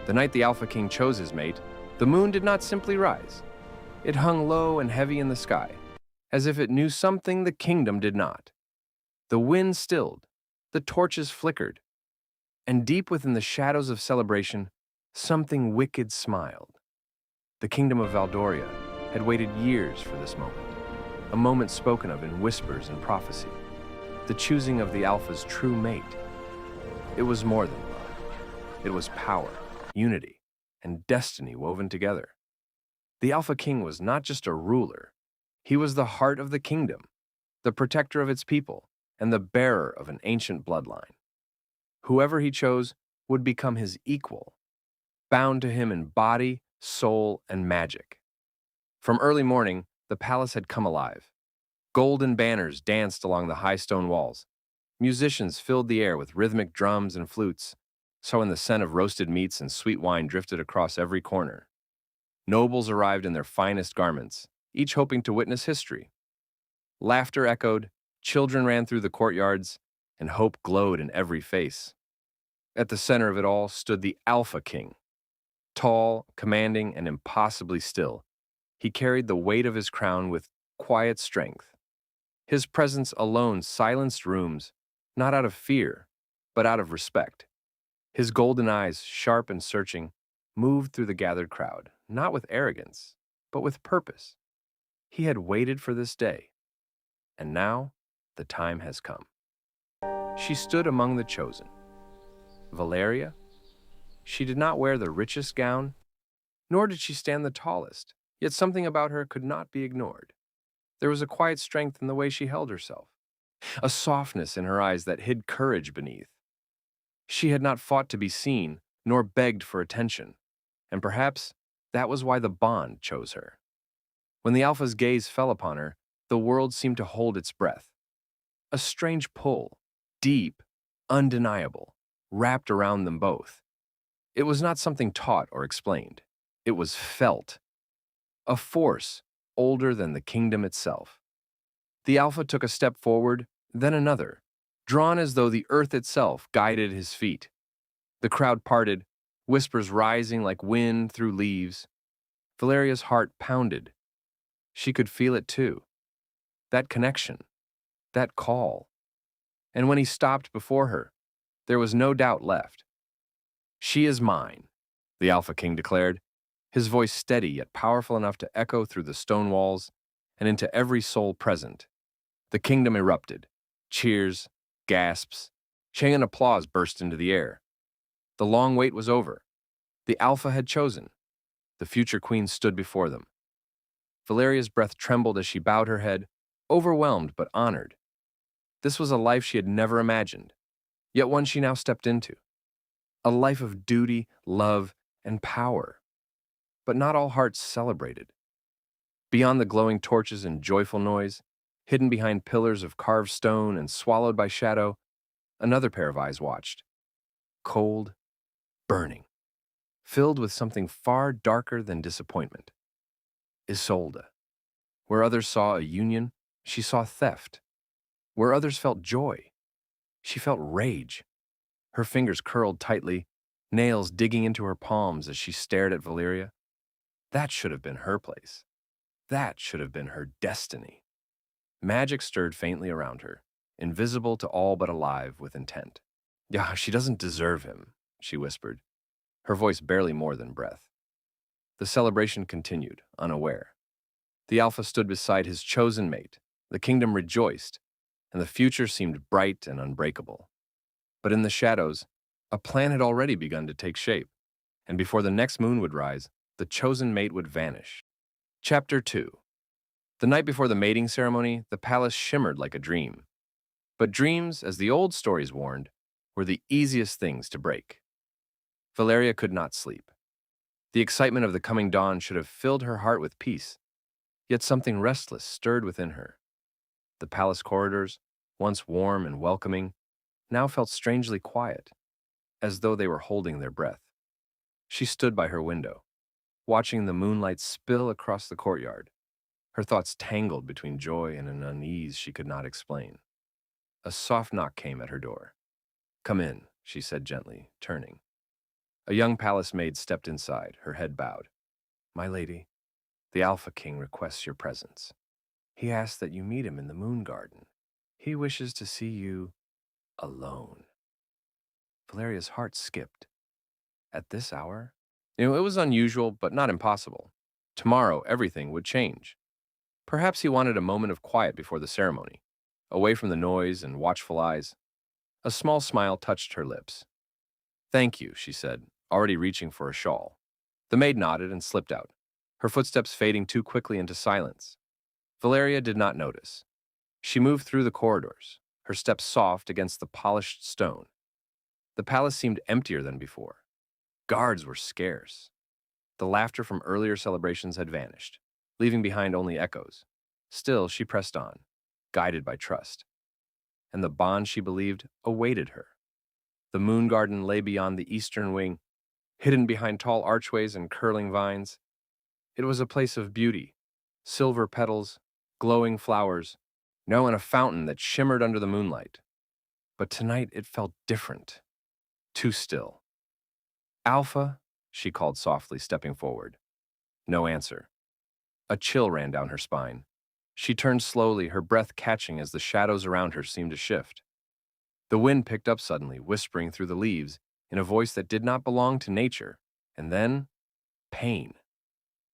The night the Alpha King chose his mate, the moon did not simply rise. It hung low and heavy in the sky, as if it knew something the kingdom did not. The wind stilled, the torches flickered, and deep within the shadows of celebration, something wicked smiled. The kingdom of Valdoria had waited years for this a moment spoken of in whispers and prophecy, the choosing of the Alpha's true mate. It was more than love. It was power, unity, and destiny woven together. The Alpha King was not just a ruler. He was the heart of the kingdom, the protector of its people, and the bearer of an ancient bloodline. Whoever he chose would become his equal, bound to him in body, soul, and magic. From early morning, the palace had come alive. Golden banners danced along the high stone walls. Musicians filled the air with rhythmic drums and flutes, so the scent of roasted meats and sweet wine drifted across every corner. Nobles arrived in their finest garments, each hoping to witness history. Laughter echoed, children ran through the courtyards, and hope glowed in every face. At the center of it all stood the Alpha King. Tall, commanding, and impossibly still, he carried the weight of his crown with quiet strength. His presence alone silenced rooms, not out of fear, but out of respect. His golden eyes, sharp and searching, moved through the gathered crowd, not with arrogance, but with purpose. He had waited for this day, and now the time has come. She stood among the chosen. Valeria? She did not wear the richest gown, nor did she stand the tallest, yet something about her could not be ignored. There was a quiet strength in the way she held herself, a softness in her eyes that hid courage beneath. She had not fought to be seen, nor begged for attention, and perhaps that was why the bond chose her. When the Alpha's gaze fell upon her, the world seemed to hold its breath. A strange pull, deep, undeniable, wrapped around them both. It was not something taught or explained. It was felt. A force older than the kingdom itself. The Alpha took a step forward, then another, drawn as though the earth itself guided his feet. The crowd parted, whispers rising like wind through leaves. Valeria's heart pounded. She could feel it too. That connection, that call. And when he stopped before her, there was no doubt left. "She is mine," the Alpha King declared, his voice steady yet powerful enough to echo through the stone walls and into every soul present. The kingdom erupted. Cheers, gasps, chant and applause burst into the air. The long wait was over. The Alpha had chosen. The future queen stood before them. Valeria's breath trembled as she bowed her head, overwhelmed but honored. This was a life she had never imagined, yet one she now stepped into. A life of duty, love, and power. But not all hearts celebrated. Beyond the glowing torches and joyful noise, hidden behind pillars of carved stone and swallowed by shadow, another pair of eyes watched. Cold, burning, filled with something far darker than disappointment. Isolde. Where others saw a union, she saw theft. Where others felt joy, she felt rage. Her fingers curled tightly, nails digging into her palms as she stared at Valeria. That should have been her place. That should have been her destiny. Magic stirred faintly around her, invisible to all but alive with intent. "Yeah, she doesn't deserve him," she whispered, her voice barely more than breath. The celebration continued, unaware. The Alpha stood beside his chosen mate. The kingdom rejoiced, and the future seemed bright and unbreakable. But in the shadows, a plan had already begun to take shape, and before the next moon would rise, the chosen mate would vanish. Chapter 2. The night before the mating ceremony, the palace shimmered like a dream. But dreams, as the old stories warned, were the easiest things to break. Valeria could not sleep. The excitement of the coming dawn should have filled her heart with peace, yet something restless stirred within her. The palace corridors, once warm and welcoming, now felt strangely quiet, as though they were holding their breath. She stood by her window, watching the moonlight spill across the courtyard, her thoughts tangled between joy and an unease she could not explain. A soft knock came at her door. "Come in," she said gently, turning. A young palace maid stepped inside, her head bowed. "My lady, the Alpha King requests your presence. He asks that you meet him in the Moon Garden. He wishes to see you alone." Valeria's heart skipped. At this hour? It was unusual, but not impossible. Tomorrow, everything would change. Perhaps he wanted a moment of quiet before the ceremony, away from the noise and watchful eyes. A small smile touched her lips. "Thank you," she said, already reaching for a shawl. The maid nodded and slipped out, her footsteps fading too quickly into silence. Valeria did not notice. She moved through the corridors, her steps soft against the polished stone. The palace seemed emptier than before. Guards were scarce. The laughter from earlier celebrations had vanished, leaving behind only echoes. Still, she pressed on, guided by trust. And the bond she believed awaited her. The moon garden lay beyond the eastern wing, hidden behind tall archways and curling vines. It was a place of beauty, silver petals, glowing flowers, and a fountain that shimmered under the moonlight. But tonight it felt different, too still. "Alpha," she called softly, stepping forward. No answer. A chill ran down her spine. She turned slowly, her breath catching as the shadows around her seemed to shift. The wind picked up suddenly, whispering through the leaves in a voice that did not belong to nature. And then, pain.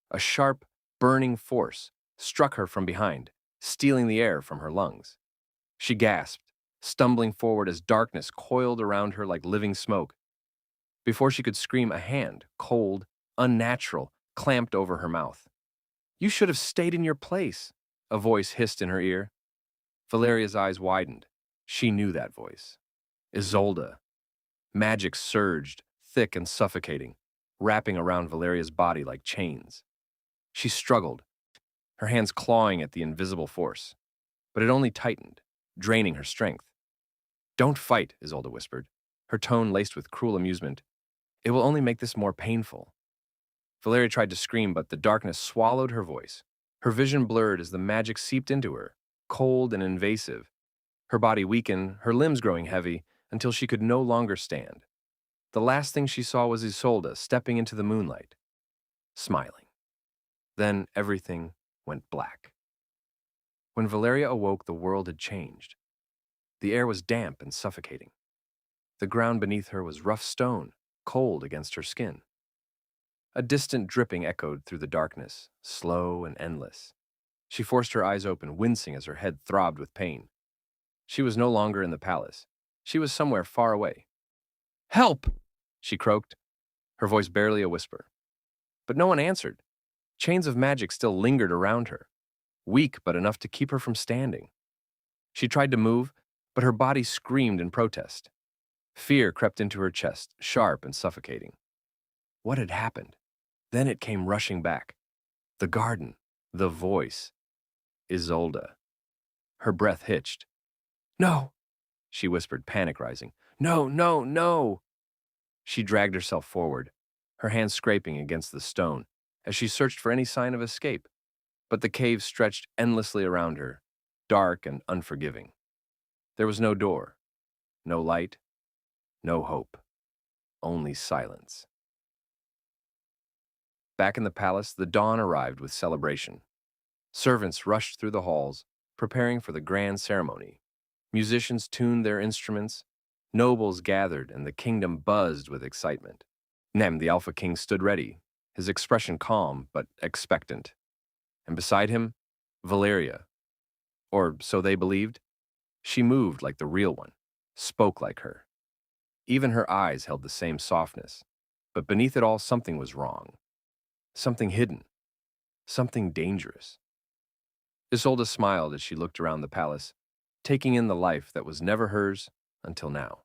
A sharp, burning force struck her from behind, stealing the air from her lungs. She gasped, stumbling forward as darkness coiled around her like living smoke. Before she could scream, a hand, cold, unnatural, clamped over her mouth. "You should have stayed in your place," a voice hissed in her ear. Valeria's eyes widened. She knew that voice. Isolde. Magic surged, thick and suffocating, wrapping around Valeria's body like chains. She struggled, her hands clawing at the invisible force. But it only tightened, draining her strength. "Don't fight," Isolde whispered, her tone laced with cruel amusement. "It will only make this more painful." Valeria tried to scream, but the darkness swallowed her voice. Her vision blurred as the magic seeped into her, cold and invasive. Her body weakened, her limbs growing heavy, until she could no longer stand. The last thing she saw was Isolde stepping into the moonlight, smiling. Then everything went black. When Valeria awoke, the world had changed. The air was damp and suffocating. The ground beneath her was rough stone, cold against her skin. A distant dripping echoed through the darkness, slow and endless. She forced her eyes open, wincing as her head throbbed with pain. She was no longer in the palace. She was somewhere far away. "Help!" she croaked, her voice barely a whisper. But no one answered. Chains of magic still lingered around her, weak but enough to keep her from standing. She tried to move, but her body screamed in protest. Fear crept into her chest, sharp and suffocating. What had happened? Then it came rushing back. The garden, the voice, Isolde. Her breath hitched. "No," she whispered, panic rising. "No, no, no!" She dragged herself forward, her hands scraping against the stone, as she searched for any sign of escape. But the cave stretched endlessly around her, dark and unforgiving. There was no door, no light, no hope, only silence. Back in the palace, the dawn arrived with celebration. Servants rushed through the halls, preparing for the grand ceremony. Musicians tuned their instruments, nobles gathered, and the kingdom buzzed with excitement. Nem, the Alpha King, stood ready, his expression calm but expectant. And beside him, Valeria. Or so they believed. She moved like the real one, spoke like her. Even her eyes held the same softness, but beneath it all something was wrong. Something hidden, something dangerous. Isolde smiled as she looked around the palace, taking in the life that was never hers until now.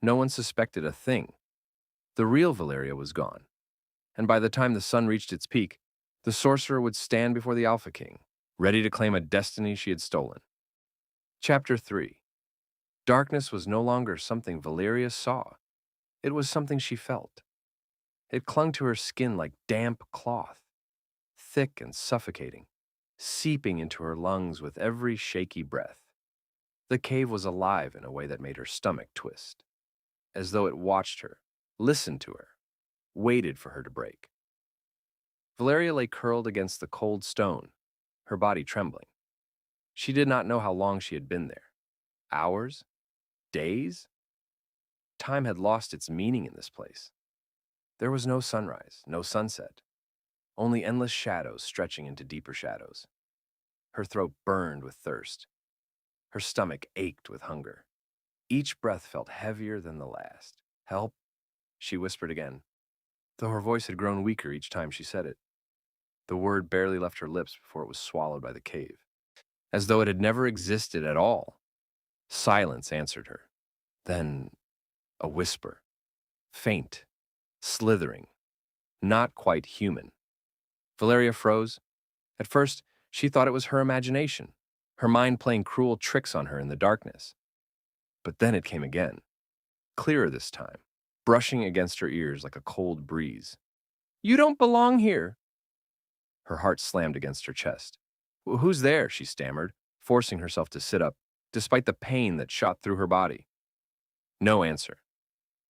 No one suspected a thing. The real Valeria was gone, and by the time the sun reached its peak, the sorcerer would stand before the Alpha King, ready to claim a destiny she had stolen. Chapter 3. Darkness was no longer something Valeria saw. It was something she felt. It clung to her skin like damp cloth, thick and suffocating, seeping into her lungs with every shaky breath. The cave was alive in a way that made her stomach twist, as though it watched her, listened to her, waited for her to break. Valeria lay curled against the cold stone, her body trembling. She did not know how long she had been there. Hours? Days? Time had lost its meaning in this place. There was no sunrise, no sunset, only endless shadows stretching into deeper shadows. Her throat burned with thirst. Her stomach ached with hunger. Each breath felt heavier than the last. "Help," she whispered again, though her voice had grown weaker each time she said it. The word barely left her lips before it was swallowed by the cave, as though it had never existed at all. Silence answered her. Then a whisper, faint, slithering, not quite human. Valeria froze. At first, she thought it was her imagination, her mind playing cruel tricks on her in the darkness. But then it came again, clearer this time, brushing against her ears like a cold breeze. "You don't belong here." Her heart slammed against her chest. "Who's there?" she stammered, forcing herself to sit up, despite the pain that shot through her body. No answer.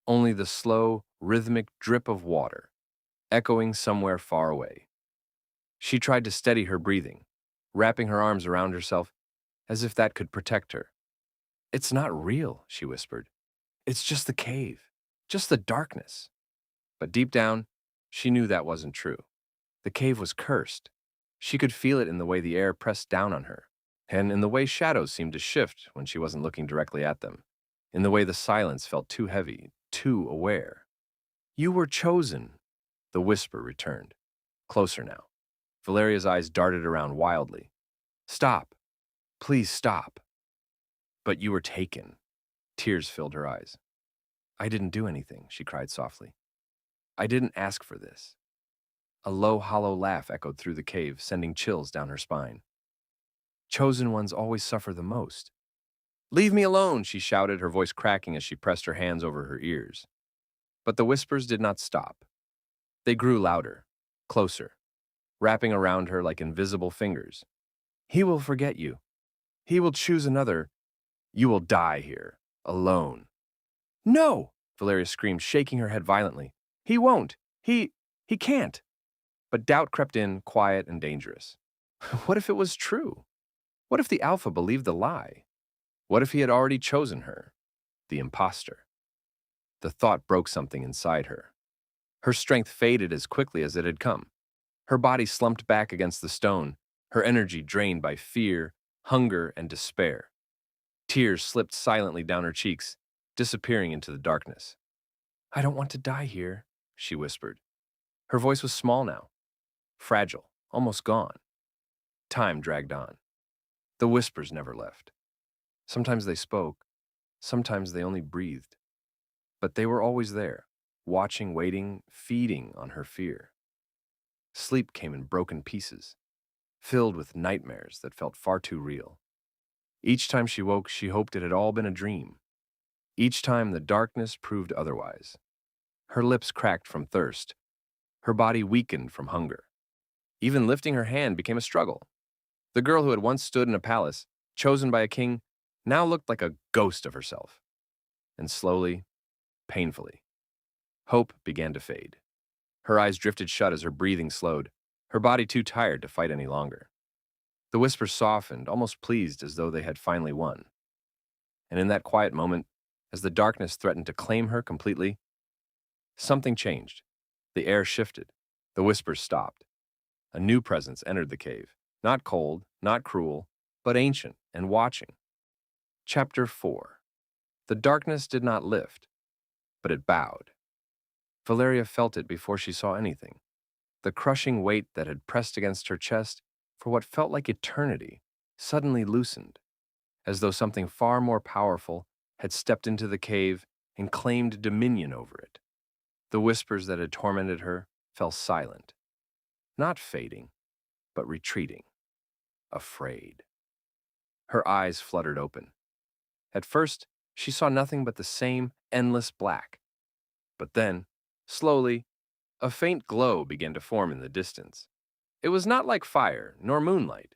Only the slow, rhythmic drip of water, echoing somewhere far away. She tried to steady her breathing, wrapping her arms around herself as if that could protect her. "It's not real," she whispered. "It's just the cave, just the darkness." But deep down, she knew that wasn't true. The cave was cursed. She could feel it in the way the air pressed down on her, and in the way shadows seemed to shift when she wasn't looking directly at them, in the way the silence felt too heavy, too aware. "You were chosen," the whisper returned, closer now. Valeria's eyes darted around wildly. "Stop. Please stop." "But you were taken." Tears filled her eyes. "I didn't do anything," she cried softly. "I didn't ask for this." A low, hollow laugh echoed through the cave, sending chills down her spine. "Chosen ones always suffer the most." "Leave me alone," she shouted, her voice cracking as she pressed her hands over her ears. But the whispers did not stop. They grew louder, closer, wrapping around her like invisible fingers. "He will forget you. He will choose another. You will die here, alone." "No!" Valeria screamed, shaking her head violently. "He won't. He can't." But doubt crept in, quiet and dangerous. What if it was true? What if the Alpha believed the lie? What if he had already chosen her, the imposter? The thought broke something inside her. Her strength faded as quickly as it had come. Her body slumped back against the stone, her energy drained by fear, hunger, and despair. Tears slipped silently down her cheeks, disappearing into the darkness. "I don't want to die here," she whispered. Her voice was small now, fragile, almost gone. Time dragged on. The whispers never left. Sometimes they spoke, sometimes they only breathed. But they were always there, watching, waiting, feeding on her fear. Sleep came in broken pieces, filled with nightmares that felt far too real. Each time she woke, she hoped it had all been a dream. Each time the darkness proved otherwise. Her lips cracked from thirst. Her body weakened from hunger. Even lifting her hand became a struggle. The girl who had once stood in a palace, chosen by a king, now looked like a ghost of herself. And slowly, painfully, hope began to fade. Her eyes drifted shut as her breathing slowed, her body too tired to fight any longer. The whispers softened, almost pleased as though they had finally won. And in that quiet moment, as the darkness threatened to claim her completely, something changed. The air shifted. The whispers stopped. A new presence entered the cave, not cold, not cruel, but ancient and watching. Chapter 4. The darkness did not lift, but it bowed. Valeria felt it before she saw anything. The crushing weight that had pressed against her chest for what felt like eternity suddenly loosened, as though something far more powerful had stepped into the cave and claimed dominion over it. The whispers that had tormented her fell silent, not fading, but retreating, afraid. Her eyes fluttered open. At first, she saw nothing but the same endless black. But then, slowly, a faint glow began to form in the distance. It was not like fire, nor moonlight.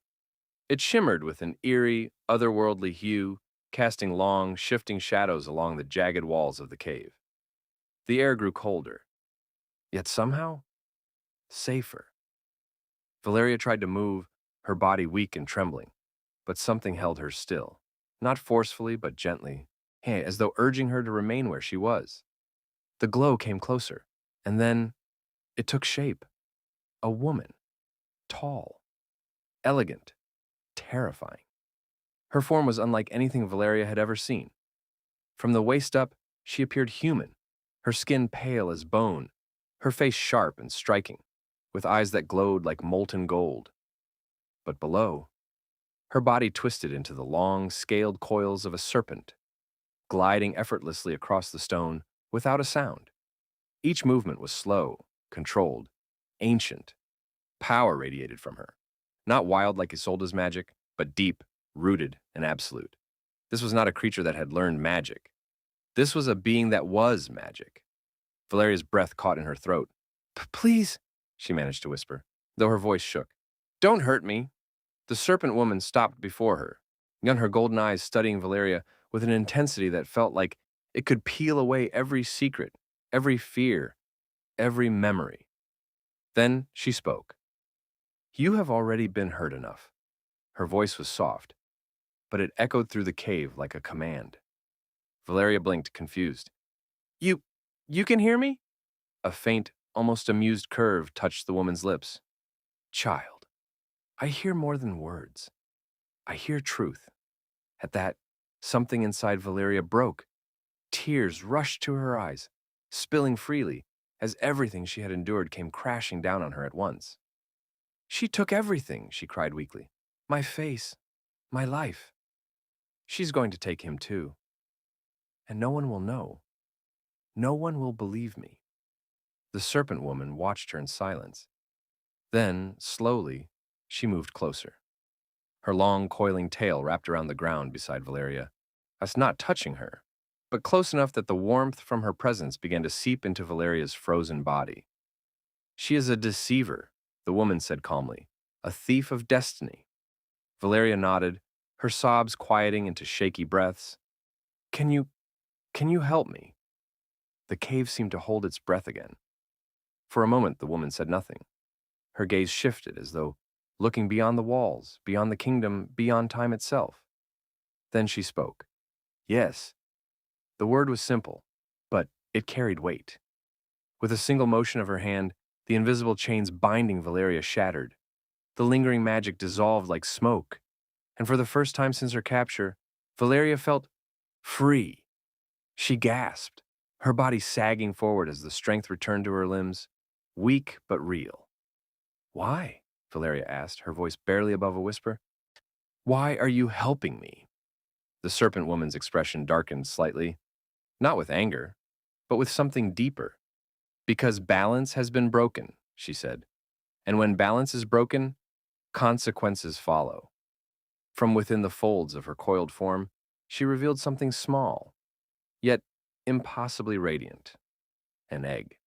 It shimmered with an eerie, otherworldly hue, casting long, shifting shadows along the jagged walls of the cave. The air grew colder. yet somehow safer. Valeria tried to move, her body weak and trembling, but something held her still, not forcefully but gently, hey, as though urging her to remain where she was. The glow came closer, and then it took shape. A woman, tall, elegant, terrifying. Her form was unlike anything Valeria had ever seen. From the waist up, she appeared human, her skin pale as bone, her face sharp and striking, with eyes that glowed like molten gold. But below, her body twisted into the long, scaled coils of a serpent, gliding effortlessly across the stone without a sound. Each movement was slow, controlled, ancient. Power radiated from her, not wild like Isolde's magic, but deep, rooted, and absolute. This was not a creature that had learned magic. This was a being that was magic. Valeria's breath caught in her throat. Please, she managed to whisper, though her voice shook. Don't hurt me. The serpent woman stopped before her, her golden eyes studying Valeria with an intensity that felt like it could peel away every secret, every fear, every memory. Then she spoke. You have already been hurt enough. Her voice was soft, but it echoed through the cave like a command. Valeria blinked, confused. You can hear me? A faint, almost amused curve touched the woman's lips. Child, I hear more than words. I hear truth. At that, something inside Valeria broke. Tears rushed to her eyes, spilling freely, as everything she had endured came crashing down on her at once. She took everything, she cried weakly. My face, my life. She's going to take him too. And no one will know. No one will believe me. The serpent woman watched her in silence. Then, slowly, she moved closer. Her long, coiling tail wrapped around the ground beside Valeria, as not touching her, but close enough that the warmth from her presence began to seep into Valeria's frozen body. She is a deceiver, the woman said calmly, a thief of destiny. Valeria nodded, her sobs quieting into shaky breaths. Can you help me? The cave seemed to hold its breath again. For a moment, the woman said nothing. Her gaze shifted as though looking beyond the walls, beyond the kingdom, beyond time itself. Then she spoke. Yes. The word was simple, but it carried weight. With a single motion of her hand, the invisible chains binding Valeria shattered. The lingering magic dissolved like smoke, and for the first time since her capture, Valeria felt free. She gasped, her body sagging forward as the strength returned to her limbs, weak but real. Why? Valeria asked, her voice barely above a whisper. Why are you helping me? The serpent woman's expression darkened slightly, not with anger, but with something deeper. Because balance has been broken, she said. And when balance is broken, consequences follow. From within the folds of her coiled form, she revealed something small, yet impossibly radiant. An egg.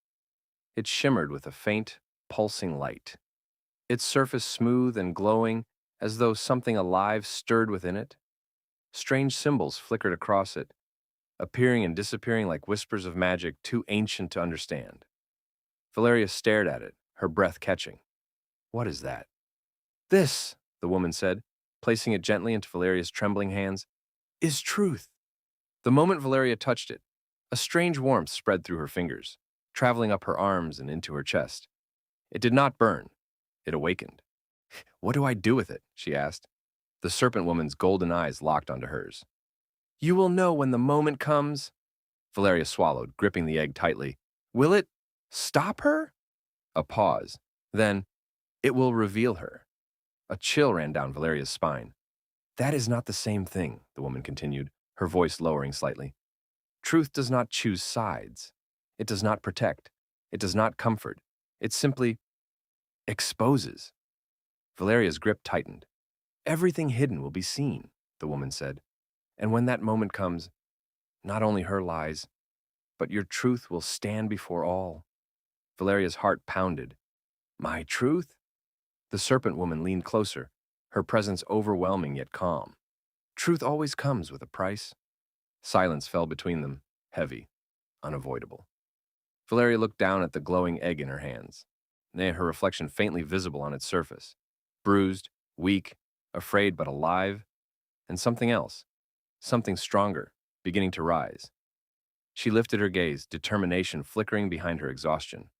It shimmered with a faint, pulsing light. Its surface smooth and glowing as though something alive stirred within it. Strange symbols flickered across it, appearing and disappearing like whispers of magic too ancient to understand. Valeria stared at it, her breath catching. What is that? This, the woman said, placing it gently into Valeria's trembling hands, is truth. The moment Valeria touched it, a strange warmth spread through her fingers, traveling up her arms and into her chest. It did not burn. It awakened. What do I do with it? She asked. The serpent woman's golden eyes locked onto hers. You will know when the moment comes. Valeria swallowed, gripping the egg tightly. Will it stop her? A pause. Then, it will reveal her. A chill ran down Valeria's spine. That is not the same thing, the woman continued, her voice lowering slightly. Truth does not choose sides. It does not protect. It does not comfort. It simply exposes. Valeria's grip tightened. Everything hidden will be seen, the woman said. And when that moment comes, not only her lies, but your truth will stand before all. Valeria's heart pounded. My truth? The serpent woman leaned closer, her presence overwhelming yet calm. Truth always comes with a price. Silence fell between them, heavy, unavoidable. Valeria looked down at the glowing egg in her hands, her reflection faintly visible on its surface. Bruised, weak, afraid but alive, and something else, something stronger, beginning to rise. She lifted her gaze, determination flickering behind her exhaustion.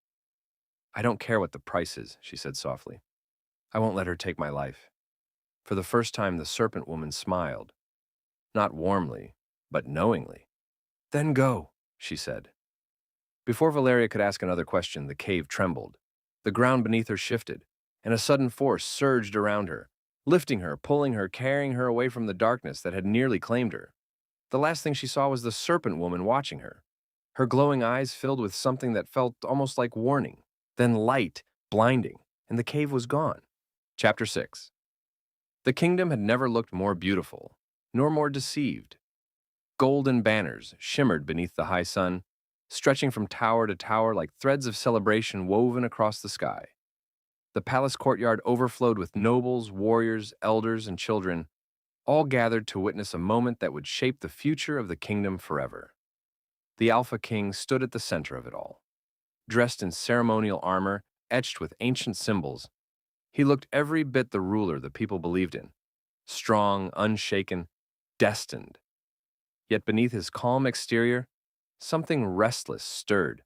"I don't care what the price is," she said softly. "I won't let her take my life." For the first time, the serpent woman smiled, not warmly, but knowingly. "Then go," she said. Before Valeria could ask another question, the cave trembled. The ground beneath her shifted, and a sudden force surged around her, lifting her, pulling her, carrying her away from the darkness that had nearly claimed her. The last thing she saw was the serpent woman watching her, her glowing eyes filled with something that felt almost like warning, then light, blinding, and the cave was gone. Chapter 6. The kingdom had never looked more beautiful, nor more deceived. Golden banners shimmered beneath the high sun, stretching from tower to tower like threads of celebration woven across the sky. The palace courtyard overflowed with nobles, warriors, elders, and children, all gathered to witness a moment that would shape the future of the kingdom forever. The Alpha King stood at the center of it all. Dressed in ceremonial armor, etched with ancient symbols, he looked every bit the ruler the people believed in, strong, unshaken, destined. Yet beneath his calm exterior, something restless stirred,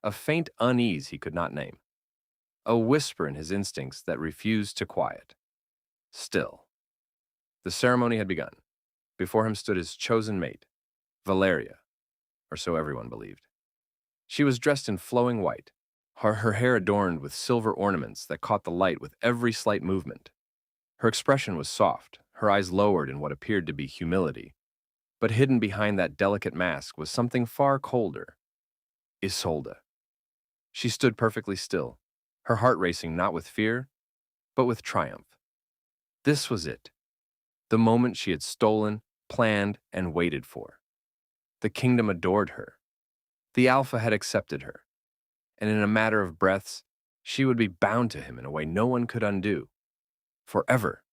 a faint unease he could not name, a whisper in his instincts that refused to quiet. Still, the ceremony had begun. Before him stood his chosen mate, Valeria, or so everyone believed. She was dressed in flowing white, her hair adorned with silver ornaments that caught the light with every slight movement. Her expression was soft, her eyes lowered in what appeared to be humility. But hidden behind that delicate mask was something far colder. Isolde. She stood perfectly still, her heart racing not with fear, but with triumph. This was it, the moment she had stolen, planned, and waited for. The kingdom adored her. The Alpha had accepted her, and in a matter of breaths, she would be bound to him in a way no one could undo. Forever.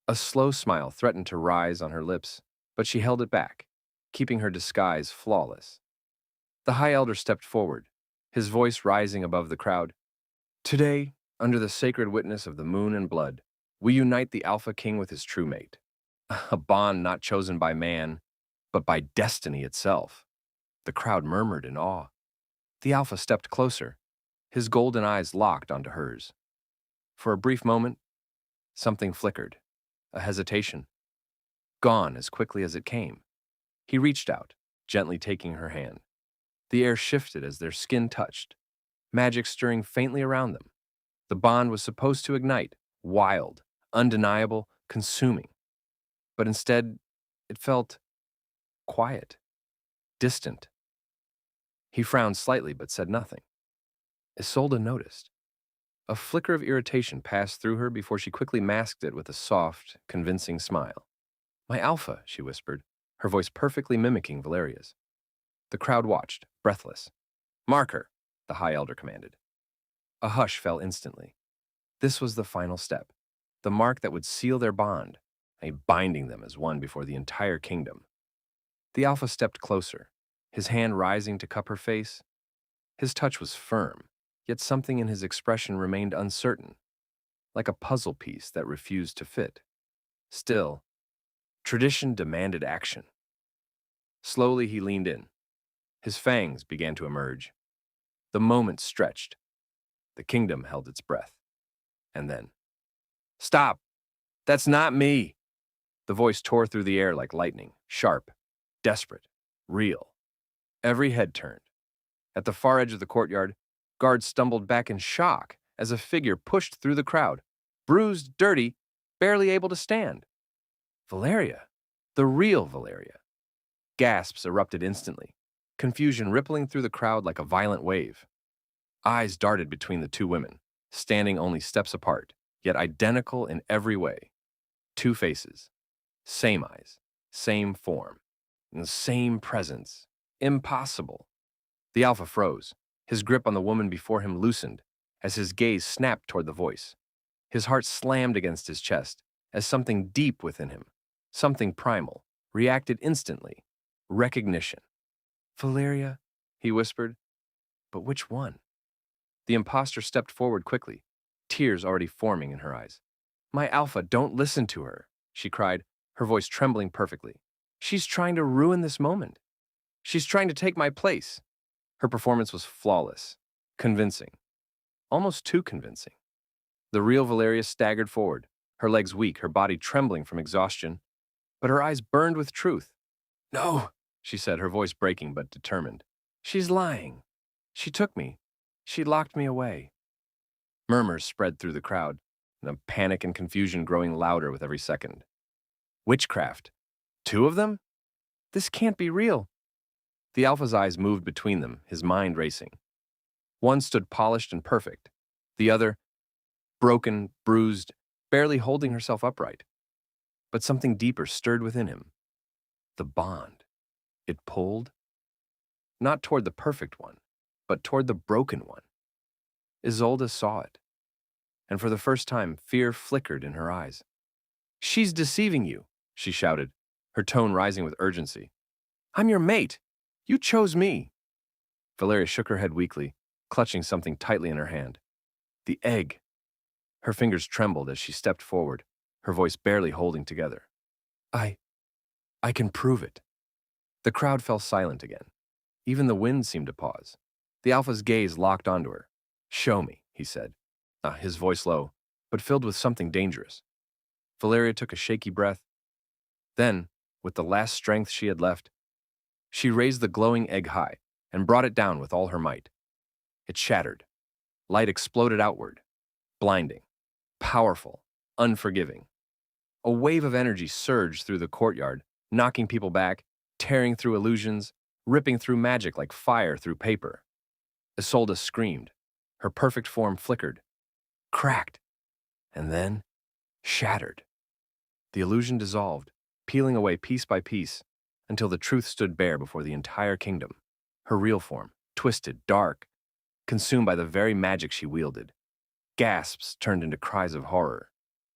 A slow smile threatened to rise on her lips, but she held it back, keeping her disguise flawless. The High Elder stepped forward, his voice rising above the crowd. "Today, under the sacred witness of the moon and blood, we unite the Alpha King with his true mate. A bond not chosen by man, but by destiny itself." The crowd murmured in awe. The Alpha stepped closer, his golden eyes locked onto hers. For a brief moment, something flickered, a hesitation. Gone as quickly as it came. He reached out, gently taking her hand. The air shifted as their skin touched, magic stirring faintly around them. The bond was supposed to ignite, wild, undeniable, consuming. But instead, it felt quiet, distant. He frowned slightly but said nothing. Isolde noticed. A flicker of irritation passed through her before she quickly masked it with a soft, convincing smile. "My Alpha," she whispered, her voice perfectly mimicking Valeria's. The crowd watched, breathless. "Mark her," the High Elder commanded. A hush fell instantly. This was the final step, the mark that would seal their bond, binding them as one before the entire kingdom. The Alpha stepped closer, his hand rising to cup her face. His touch was firm, yet something in his expression remained uncertain, like a puzzle piece that refused to fit. Still, tradition demanded action. Slowly he leaned in. His fangs began to emerge. The moment stretched. The kingdom held its breath. And then, "Stop! That's not me!" The voice tore through the air like lightning, sharp, desperate, real. Every head turned. At the far edge of the courtyard, guards stumbled back in shock as a figure pushed through the crowd, bruised, dirty, barely able to stand. Valeria, the real Valeria. Gasps erupted instantly, confusion rippling through the crowd like a violent wave. Eyes darted between the two women, standing only steps apart, yet identical in every way. Two faces, same eyes, same form, and the same presence. Impossible. The Alpha froze, his grip on the woman before him loosened as his gaze snapped toward the voice. His heart slammed against his chest as something deep within him, something primal, reacted instantly. Recognition. "Valeria," he whispered. But which one? The imposter stepped forward quickly, tears already forming in her eyes. My alpha, don't listen to her, she cried, her voice trembling perfectly. She's trying to ruin this moment. She's trying to take my place. Her performance was flawless, convincing, almost too convincing. The real Valeria staggered forward, her legs weak, her body trembling from exhaustion, but her eyes burned with truth. No, she said, her voice breaking but determined. She's lying. She took me. She locked me away. Murmurs spread through the crowd, the panic and confusion growing louder with every second. Witchcraft. 2 of them? This can't be real. The alpha's eyes moved between them, his mind racing. One stood polished and perfect. The other, broken, bruised, barely holding herself upright. But something deeper stirred within him. The bond. It pulled. Not toward the perfect one, but toward the broken one. Isolde saw it. And for the first time, fear flickered in her eyes. She's deceiving you, she shouted, her tone rising with urgency. I'm your mate. You chose me. Valeria shook her head weakly, clutching something tightly in her hand. The egg. Her fingers trembled as she stepped forward, her voice barely holding together. I can prove it. The crowd fell silent again. Even the wind seemed to pause. The alpha's gaze locked onto her. Show me, he said, his voice low, but filled with something dangerous. Valeria took a shaky breath. Then, with the last strength she had left, she raised the glowing egg high and brought it down with all her might. It shattered. Light exploded outward, blinding, powerful, unforgiving. A wave of energy surged through the courtyard, knocking people back, tearing through illusions, ripping through magic like fire through paper. Isolde screamed. Her perfect form flickered, cracked, and then shattered. The illusion dissolved, peeling away piece by piece, until the truth stood bare before the entire kingdom. Her real form, twisted, dark, consumed by the very magic she wielded. Gasps turned into cries of horror.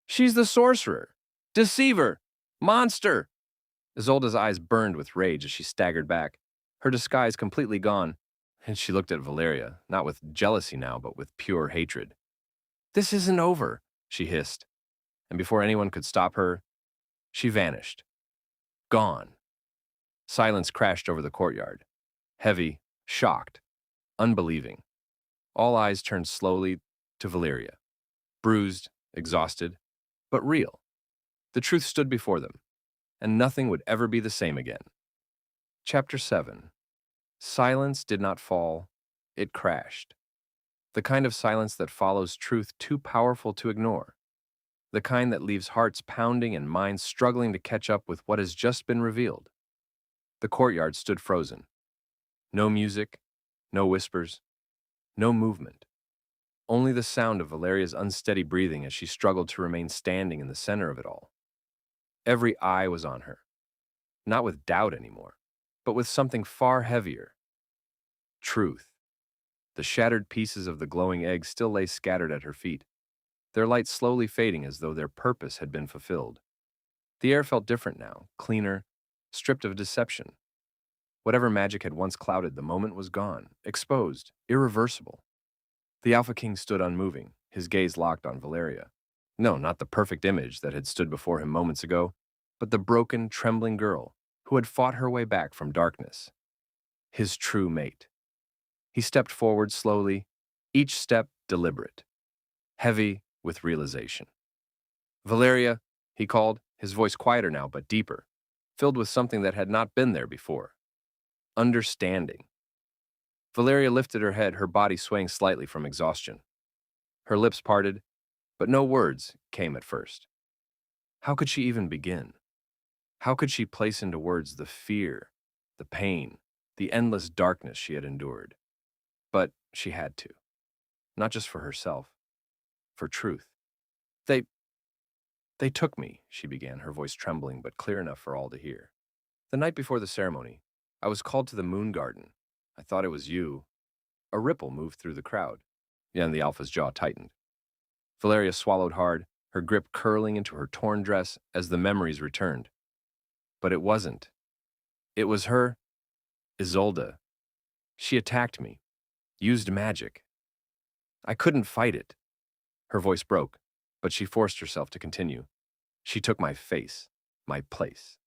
She's the sorcerer! Deceiver! Monster! Isolde's eyes burned with rage as she staggered back, her disguise completely gone, and she looked at Valeria, not with jealousy now, but with pure hatred. This isn't over, she hissed, and before anyone could stop her, she vanished. Gone. Silence crashed over the courtyard, heavy, shocked, unbelieving. All eyes turned slowly to Valeria, bruised, exhausted, but real. The truth stood before them, and nothing would ever be the same again. Chapter 7. Silence did not fall, it crashed. The kind of silence that follows truth too powerful to ignore. The kind that leaves hearts pounding and minds struggling to catch up with what has just been revealed. The courtyard stood frozen. No music, no whispers, no movement. Only the sound of Valeria's unsteady breathing as she struggled to remain standing in the center of it all. Every eye was on her, not with doubt anymore, but with something far heavier. Truth. The shattered pieces of the glowing egg still lay scattered at her feet, their light slowly fading as though their purpose had been fulfilled. The air felt different now, cleaner, stripped of deception. Whatever magic had once clouded the moment was gone, exposed, irreversible. The Alpha King stood unmoving, his gaze locked on Valeria. No, not the perfect image that had stood before him moments ago, but the broken, trembling girl who had fought her way back from darkness. His true mate. He stepped forward slowly, each step deliberate, heavy with realization. Valeria, he called, his voice quieter now but deeper, filled with something that had not been there before. Understanding. Valeria lifted her head, her body swaying slightly from exhaustion. Her lips parted, but no words came at first. How could she even begin? How could she place into words the fear, the pain, the endless darkness she had endured? But she had to. Not just for herself, for truth. They took me, she began, her voice trembling but clear enough for all to hear. The night before the ceremony, I was called to the moon garden. I thought it was you. A ripple moved through the crowd, and the Alpha's jaw tightened. Valeria swallowed hard, her grip curling into her torn dress as the memories returned. But it wasn't. It was her, Isolde. She attacked me. used magic. I couldn't fight it. Her voice broke, but she forced herself to continue. She took my face, my place,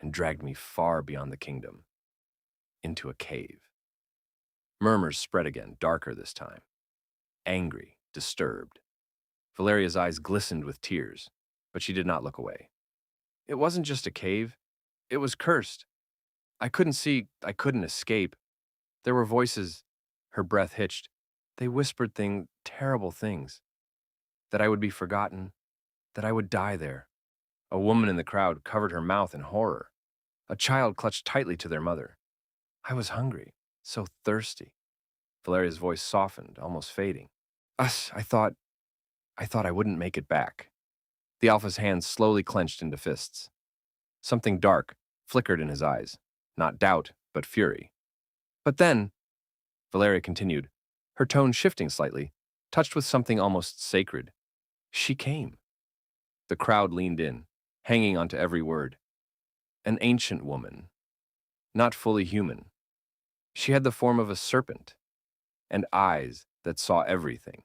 and dragged me far beyond the kingdom, into a cave. Murmurs spread again, darker this time. Angry, disturbed. Valeria's eyes glistened with tears, but she did not look away. It wasn't just a cave. It was cursed. I couldn't see, I couldn't escape. There were voices. Her breath hitched. They whispered terrible things. That I would be forgotten, that I would die there. A woman in the crowd covered her mouth in horror. A child clutched tightly to their mother. I was hungry, so thirsty. Valeria's voice softened, almost fading. I thought I wouldn't make it back. The Alpha's hands slowly clenched into fists. Something dark flickered in his eyes. Not doubt, but fury. But then, Valeria continued, her tone shifting slightly, touched with something almost sacred. She came. The crowd leaned in, hanging onto every word. An ancient woman, not fully human. She had the form of a serpent, and eyes that saw everything.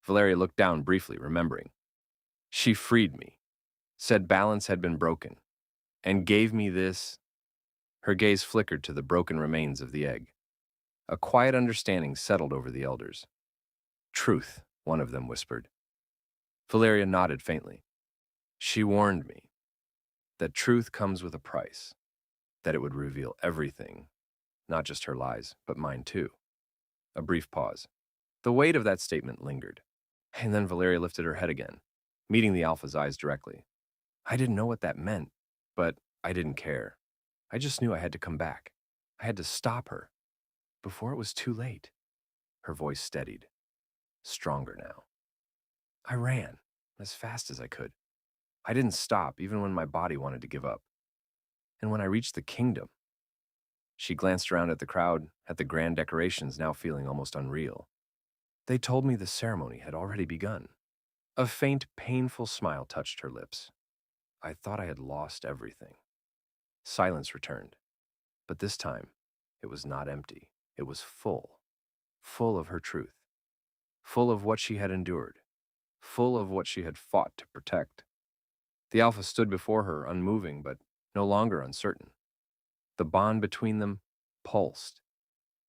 Valeria looked down briefly, remembering. She freed me, said balance had been broken, and gave me this. Her gaze flickered to the broken remains of the egg. A quiet understanding settled over the elders. Truth, one of them whispered. Valeria nodded faintly. She warned me that truth comes with a price, that it would reveal everything, not just her lies, but mine too. A brief pause. The weight of that statement lingered, and then Valeria lifted her head again, meeting the Alpha's eyes directly. I didn't know what that meant, but I didn't care. I just knew I had to come back. I had to stop her, before it was too late. Her voice steadied, stronger now. I ran, as fast as I could. I didn't stop, even when my body wanted to give up. And when I reached the kingdom, she glanced around at the crowd, at the grand decorations now feeling almost unreal. They told me the ceremony had already begun. A faint, painful smile touched her lips. I thought I had lost everything. Silence returned, but this time, it was not empty. It was full of her truth, full of what she had endured, full of what she had fought to protect. The Alpha stood before her, unmoving, but no longer uncertain. The bond between them pulsed,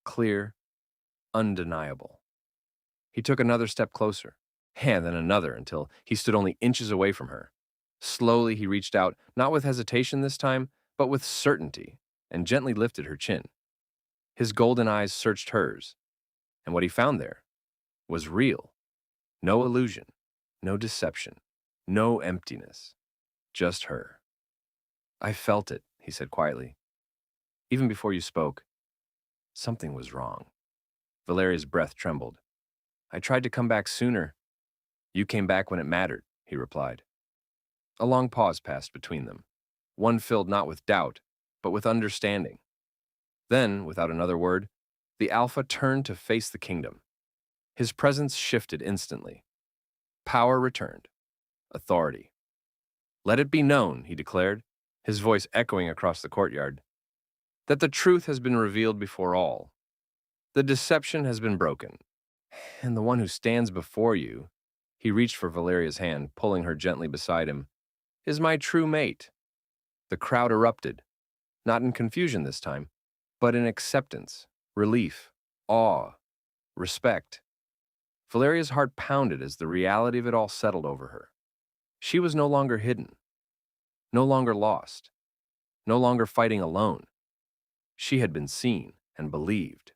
clear, undeniable. He took another step closer, and then another, until he stood only inches away from her. Slowly he reached out, not with hesitation this time, but with certainty, and gently lifted her chin. His golden eyes searched hers, and what he found there was real. No illusion, no deception, no emptiness, just her. I felt it, he said quietly. Even before you spoke, something was wrong. Valeria's breath trembled. I tried to come back sooner. You came back when it mattered, he replied. A long pause passed between them, one filled not with doubt, but with understanding. Then, without another word, the Alpha turned to face the kingdom. His presence shifted instantly. Power returned. Authority. Let it be known, he declared, his voice echoing across the courtyard, that the truth has been revealed before all. The deception has been broken. And the one who stands before you, he reached for Valeria's hand, pulling her gently beside him, is my true mate. The crowd erupted, not in confusion this time, but in acceptance, relief, awe, respect. Valeria's heart pounded as the reality of it all settled over her. She was no longer hidden, no longer lost, no longer fighting alone. She had been seen and believed.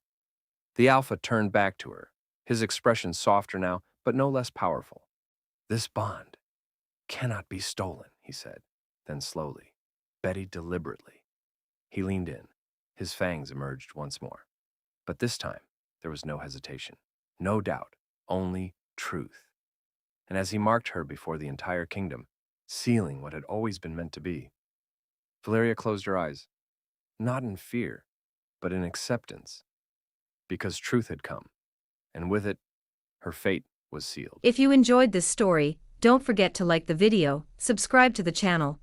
The Alpha turned back to her, his expression softer now, but no less powerful. This bond cannot be stolen, he said, then slowly, Betty deliberately. He leaned in. His fangs emerged once more. But this time, there was no hesitation, no doubt, only truth. And as he marked her before the entire kingdom, sealing what had always been meant to be, Valeria closed her eyes, not in fear, but in acceptance, because truth had come, and with it, her fate was sealed. If you enjoyed this story, don't forget to like the video, subscribe to the channel,